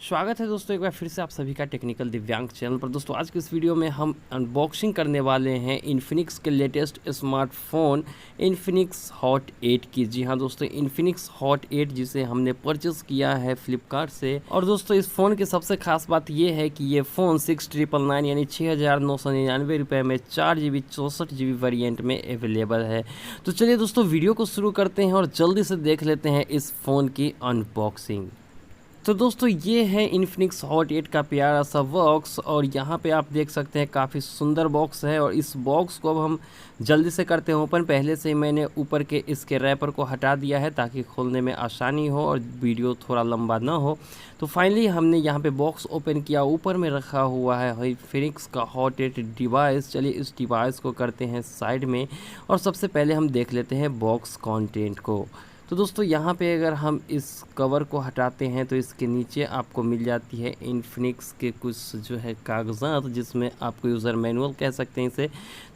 स्वागत है दोस्तों एक बार फिर से आप सभी का टेक्निकल दिव्यांग चैनल पर। दोस्तों आज की इस वीडियो में हम अनबॉक्सिंग करने वाले हैं इन्फिनिक्स के लेटेस्ट स्मार्टफोन इन्फिनिक्स हॉट 8 की। जी हाँ दोस्तों, इन्फिनिक्स हॉट 8 जिसे हमने परचेस किया है फ्लिपकार्ट से। और दोस्तों इस फ़ोन की सबसे खास बात ये है कि ये फ़ोन 6999 यानी 6999 रुपये में 4GB 64GB वेरिएंट में अवेलेबल है। तो चलिए दोस्तों वीडियो को शुरू करते हैं और जल्दी से देख लेते हैं इस फ़ोन की अनबॉक्सिंग। तो दोस्तों ये है इन्फिनिक्स हॉट 8 का प्यारा सा बॉक्स और यहाँ पे आप देख सकते हैं काफ़ी सुंदर बॉक्स है। और इस बॉक्स को अब हम जल्दी से करते हैं ओपन। पहले से ही मैंने ऊपर के इसके रैपर को हटा दिया है ताकि खोलने में आसानी हो और वीडियो थोड़ा लंबा ना हो। तो फाइनली हमने यहाँ पे बॉक्स ओपन किया। ऊपर में रखा हुआ है इन्फिनिक्स का हॉट 8 डिवाइस। चलिए इस डिवाइस को करते हैं साइड में और सबसे पहले हम देख लेते हैं बॉक्स कंटेंट को। तो दोस्तों यहाँ पे अगर हम इस कवर को हटाते हैं तो इसके नीचे आपको मिल जाती है इन्फिनिक्स के कुछ जो है कागजात, जिसमें आपको यूज़र मैनुअल कह सकते हैं इसे।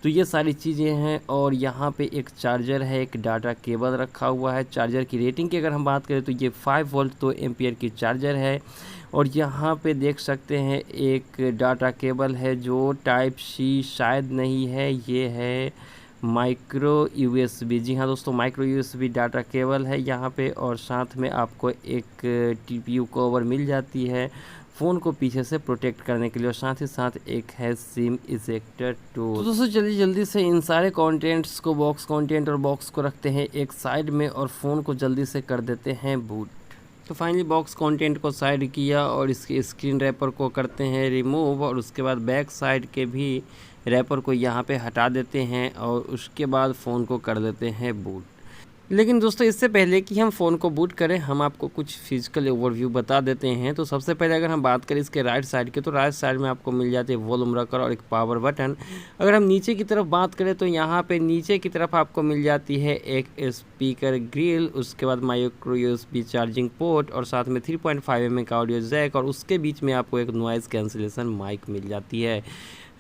तो ये सारी चीज़ें हैं और यहाँ पे एक चार्जर है, एक डाटा केबल रखा हुआ है। चार्जर की रेटिंग की अगर हम बात करें तो ये 5 वोल्ट 2 एम्पियर की चार्जर है। और यहाँ पे देख सकते हैं एक डाटा केबल है जो टाइप सी शायद नहीं है, ये है माइक्रो यूएसबी। जी हाँ दोस्तों, माइक्रो यूएसबी डाटा केबल है यहाँ पे। और साथ में आपको एक टीपीयू कवर मिल जाती है फ़ोन को पीछे से प्रोटेक्ट करने के लिए। और साथ ही साथ एक है सिम इजेक्टर टूल। तो दोस्तों चलिए जल्दी से इन सारे कंटेंट्स को, बॉक्स कंटेंट और बॉक्स को रखते हैं एक साइड में और फ़ोन को जल्दी से कर देते हैं बूट। तो फाइनली बॉक्स कंटेंट को साइड किया और इसके स्क्रीन रैपर को करते हैं रिमूव। और उसके बाद बैक साइड के भी रैपर को यहाँ पे हटा देते हैं और उसके बाद फ़ोन को कर देते हैं बूट। लेकिन दोस्तों इससे पहले कि हम फ़ोन को बूट करें, हम आपको कुछ फिजिकल ओवरव्यू बता देते हैं। तो सबसे पहले अगर हम बात करें इसके राइट साइड के, तो राइट साइड में आपको मिल जाते हैं वॉल्यूम रकर और एक पावर बटन। अगर हम नीचे की तरफ बात करें तो यहाँ पे नीचे की तरफ आपको मिल जाती है एक स्पीकर ग्रिल, उसके बाद माइक्रो यूएसबी चार्जिंग पोर्ट और साथ में 3.5 mm का ऑडियो जैक। और उसके बीच में आपको एक नॉइज़ कैंसिलेशन माइक मिल जाती है।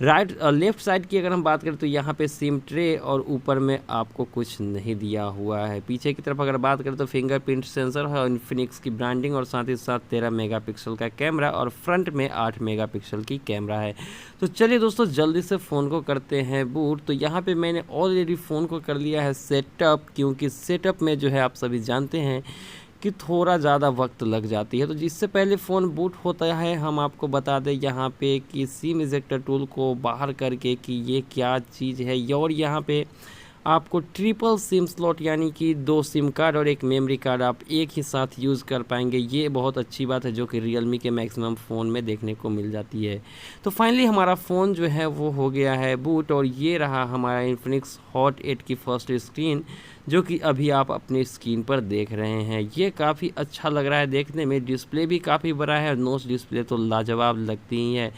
लेफ़्ट साइड की अगर हम बात करें तो यहाँ पे सिम ट्रे और ऊपर में आपको कुछ नहीं दिया हुआ है। पीछे की तरफ अगर बात करें तो फिंगरप्रिंट सेंसर है, इन्फिनिक्स की ब्रांडिंग और साथ ही साथ 13 मेगापिक्सल का कैमरा और फ्रंट में 8 मेगापिक्सल की कैमरा है। तो चलिए दोस्तों जल्दी से फ़ोन को करते हैं बूट। तो यहाँ पे मैंने ऑलरेडी फ़ोन को कर लिया है सेटअप, क्योंकि सेटअप में जो है आप सभी जानते हैं कि थोड़ा ज़्यादा वक्त लग जाती है। तो जिससे पहले फ़ोन बूट होता है हम आपको बता दें यहाँ पे कि सिम इजेक्टर टूल को बाहर करके कि ये क्या चीज़ है। और यहाँ पे आपको ट्रिपल सिम स्लॉट यानी कि 2 सिम कार्ड और एक मेमोरी कार्ड आप एक ही साथ यूज़ कर पाएंगे। ये बहुत अच्छी बात है जो कि रियलमी के मैक्सिमम फ़ोन में देखने को मिल जाती है। तो फाइनली हमारा फ़ोन जो है वो हो गया है बूट और ये रहा हमारा इन्फिनिक्स हॉट 8 की फर्स्ट स्क्रीन, जो कि अभी आप अपनी स्क्रीन पर देख रहे हैं। ये काफ़ी अच्छा लग रहा है देखने में। डिस्प्ले भी काफ़ी बड़ा है और नोच डिस्प्ले तो लाजवाब लगती ही है,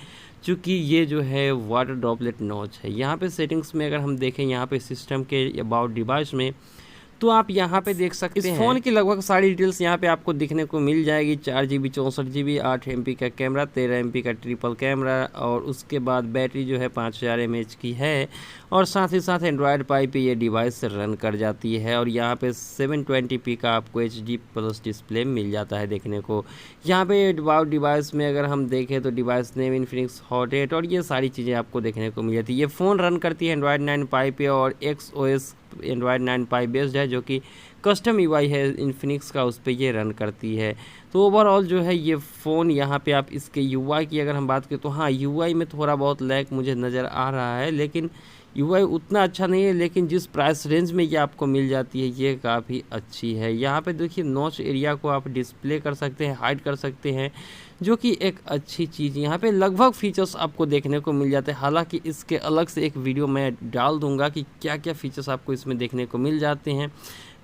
चूँकि ये जो है वाटर ड्रॉपलेट नॉच है। यहाँ पे सेटिंग्स में अगर हम देखें यहाँ पे सिस्टम के अबाउट डिवाइस में, तो आप यहाँ पे देख सकते हैं इस फ़ोन की लगभग सारी डिटेल्स यहाँ पे आपको दिखने को मिल जाएगी। 4GB 64GB 8 MP का कैमरा, 13 MP का ट्रिपल कैमरा और उसके बाद बैटरी जो है 5000 mAh की है। और साथ ही साथ एंड्रॉयड पाई पे ये डिवाइस रन कर जाती है। और यहाँ पे 720p का आपको HD+ डिस्प्ले मिल जाता है देखने को। यहाँ पे अबाउट डिवाइस में अगर हम देखें तो डिवाइस नेम इन्फिनिक्स हॉट 8 और ये सारी चीज़ें आपको देखने को मिल जाती है। ये फ़ोन रन करती है एंड्रॉयड 9 पाई पे और XOS एंड्रॉयड 9 पाई बेस्ड है, जो कि कस्टम UI है इन्फिनिक्स का, उस पर ये रन करती है। तो ओवरऑल जो है ये फ़ोन यहाँ पे आप इसके UI की अगर हम बात करें तो हाँ UI में थोड़ा बहुत लैग मुझे नज़र आ रहा है, लेकिन UI उतना अच्छा नहीं है। लेकिन जिस प्राइस रेंज में ये आपको मिल जाती है ये काफ़ी अच्छी है। यहाँ पे देखिए नॉच एरिया को आप डिस्प्ले कर सकते हैं, हाइड कर सकते हैं, जो कि एक अच्छी चीज़। यहाँ पे लगभग फीचर्स आपको देखने को मिल जाते हैं। हालांकि इसके अलग से एक वीडियो मैं डाल दूंगा कि क्या क्या फीचर्स आपको इसमें देखने को मिल जाते हैं।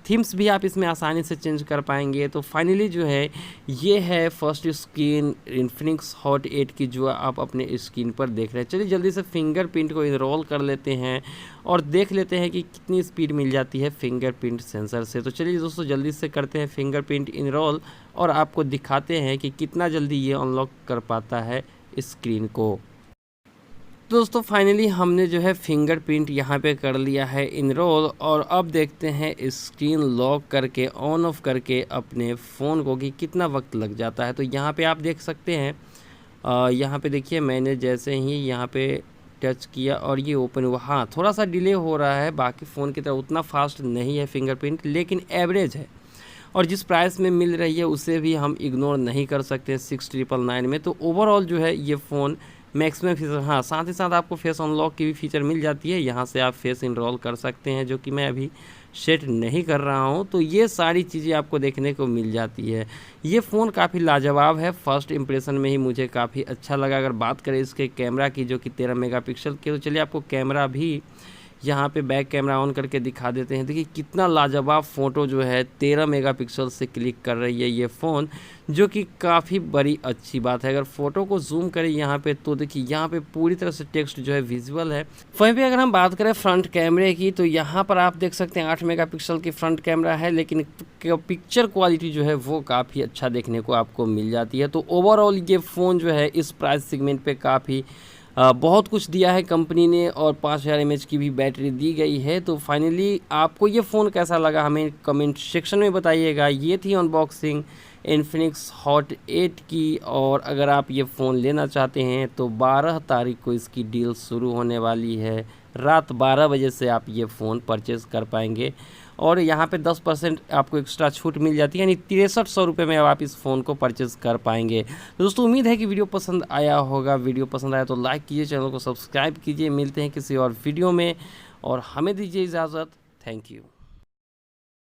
थीम्स भी आप इसमें आसानी से चेंज कर पाएंगे। तो फाइनली जो है ये है फर्स्ट स्क्रीन इन्फिनिक्स हॉट 8 की, जो आप अपने स्क्रीन पर देख रहे हैं। चलिए जल्दी से फिंगरप्रिंट को इनरोल कर लेते हैं और देख लेते हैं कि कितनी स्पीड मिल जाती है फिंगरप्रिंट सेंसर से। तो चलिए दोस्तों जल्दी से करते हैं फिंगरप्रिंट इनरोल और आपको दिखाते हैं कि कितना जल्दी ये अनलॉक कर पाता है स्क्रीन को। दोस्तों फाइनली हमने जो है फिंगरप्रिंट यहाँ पे कर लिया है इनरोल, और अब देखते हैं स्क्रीन लॉक करके ऑन ऑफ करके अपने फ़ोन को कि कितना वक्त लग जाता है। तो यहाँ पे आप देख सकते हैं, यहाँ पे देखिए मैंने जैसे ही यहाँ पे टच किया और ये ओपन हुआ। हाँ, थोड़ा सा डिले हो रहा है, बाकी फ़ोन की तरह उतना फास्ट नहीं है फिंगरप्रिंट, लेकिन एवरेज है। और जिस प्राइस में मिल रही है उसे भी हम इग्नोर नहीं कर सकते 6999 में। तो ओवरऑल जो है ये फ़ोन मैक्सिमम फीचर, हाँ साथ ही साथ आपको फेस अनलॉक की भी फीचर मिल जाती है। यहाँ से आप फेस इनरोल कर सकते हैं, जो कि मैं अभी सेट नहीं कर रहा हूँ। तो ये सारी चीज़ें आपको देखने को मिल जाती है। ये फ़ोन काफ़ी लाजवाब है, फर्स्ट इंप्रेशन में ही मुझे काफ़ी अच्छा लगा। अगर बात करें इसके कैमरा की, जो कि 13 मेगापिक्सल के, तो चलिए आपको कैमरा भी यहाँ पे बैक कैमरा ऑन करके दिखा देते हैं। देखिए कितना लाजवाब फ़ोटो जो है 13 मेगापिक्सल से क्लिक कर रही है ये फ़ोन, जो कि काफ़ी बड़ी अच्छी बात है। अगर फ़ोटो को जूम करें यहाँ पे तो देखिए यहाँ पे पूरी तरह से टेक्स्ट जो है विजुअल है। वहीं पे अगर हम बात करें फ्रंट कैमरे की, तो यहाँ पर आप देख सकते हैं 8 मेगापिक्सल की फ्रंट कैमरा है, लेकिन पिक्चर क्वालिटी जो है वो काफ़ी अच्छा देखने को आपको मिल जाती है। तो ओवरऑल ये फ़ोन जो है इस प्राइस सेगमेंट पर काफ़ी बहुत कुछ दिया है कंपनी ने, और 5000 mAh की भी बैटरी दी गई है। तो फाइनली आपको ये फ़ोन कैसा लगा हमें कमेंट सेक्शन में बताइएगा। ये थी अनबॉक्सिंग इन्फिनिक्स हॉट 8 की, और अगर आप ये फ़ोन लेना चाहते हैं तो 12 तारीख को इसकी डील शुरू होने वाली है। रात 12 बजे से आप ये फ़ोन परचेज़ कर पाएंगे, और यहाँ पे 10% आपको एक्स्ट्रा छूट मिल जाती है, यानी 6300 रुपये में अब आप इस फ़ोन को परचेज़ कर पाएंगे। तो दोस्तों उम्मीद है कि वीडियो पसंद आया होगा। वीडियो पसंद आया तो लाइक कीजिए, चैनल को सब्सक्राइब कीजिए। मिलते हैं किसी और वीडियो में, और हमें दीजिए इजाज़त। Thank you.